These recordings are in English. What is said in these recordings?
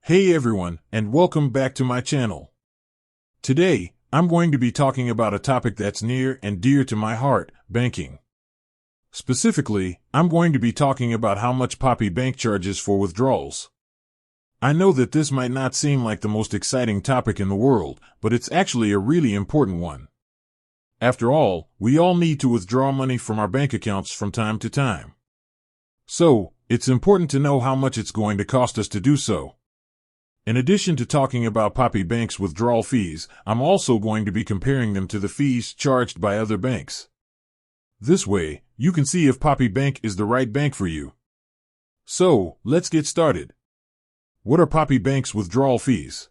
Hey everyone, and welcome back to my channel. Today, I'm going to be talking about a topic that's near and dear to my heart, banking. Specifically, I'm going to be talking about how much Poppy Bank charges for withdrawals. I know that this might not seem like the most exciting topic in the world, but it's actually a really important one. After all, we all need to withdraw money from our bank accounts from time to time. So, it's important to know how much it's going to cost us to do so. In addition to talking about Poppy Bank's withdrawal fees, I'm also going to be comparing them to the fees charged by other banks. This way, you can see if Poppy Bank is the right bank for you. So, let's get started. What are Poppy Bank's withdrawal fees?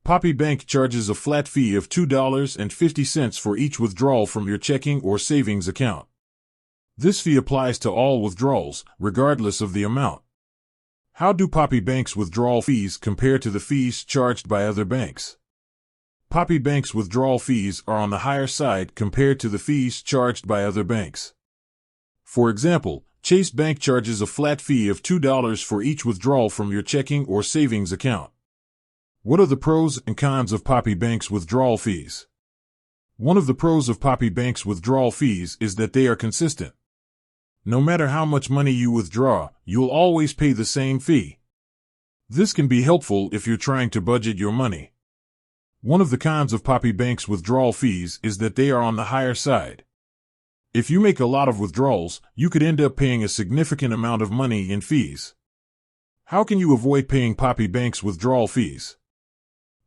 Poppy Bank charges a flat fee of $2.50 for each withdrawal from your checking or savings account. This fee applies to all withdrawals, regardless of the amount. How do Poppy Bank's withdrawal fees compare to the fees charged by other banks? Poppy Bank's withdrawal fees are on the higher side compared to the fees charged by other banks. For example, Chase Bank charges a flat fee of $2 for each withdrawal from your checking or savings account. What are the pros and cons of Poppy Bank's withdrawal fees? One of the pros of Poppy Bank's withdrawal fees is that they are consistent. No matter how much money you withdraw, you'll always pay the same fee. This can be helpful if you're trying to budget your money. One of the cons of Poppy Bank's withdrawal fees is that they are on the higher side. If you make a lot of withdrawals, you could end up paying a significant amount of money in fees. How can you avoid paying Poppy Bank's withdrawal fees?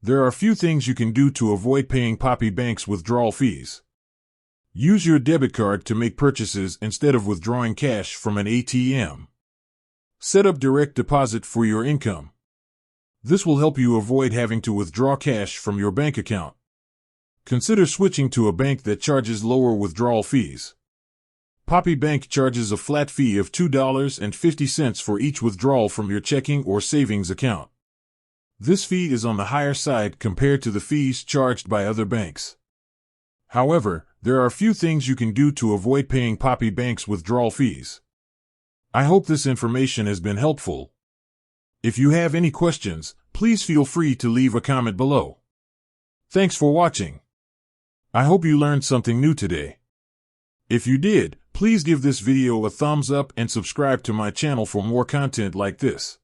There are a few things you can do to avoid paying Poppy Bank's withdrawal fees. Use your debit card to make purchases instead of withdrawing cash from an ATM. Set up direct deposit for your income. This will help you avoid having to withdraw cash from your bank account. Consider switching to a bank that charges lower withdrawal fees. Poppy Bank charges a flat fee of $2.50 for each withdrawal from your checking or savings account. This fee is on the higher side compared to the fees charged by other banks. However, there are a few things you can do to avoid paying Poppy Bank's withdrawal fees. I hope this information has been helpful. If you have any questions, please feel free to leave a comment below. Thanks for watching. I hope you learned something new today. If you did, please give this video a thumbs up and subscribe to my channel for more content like this.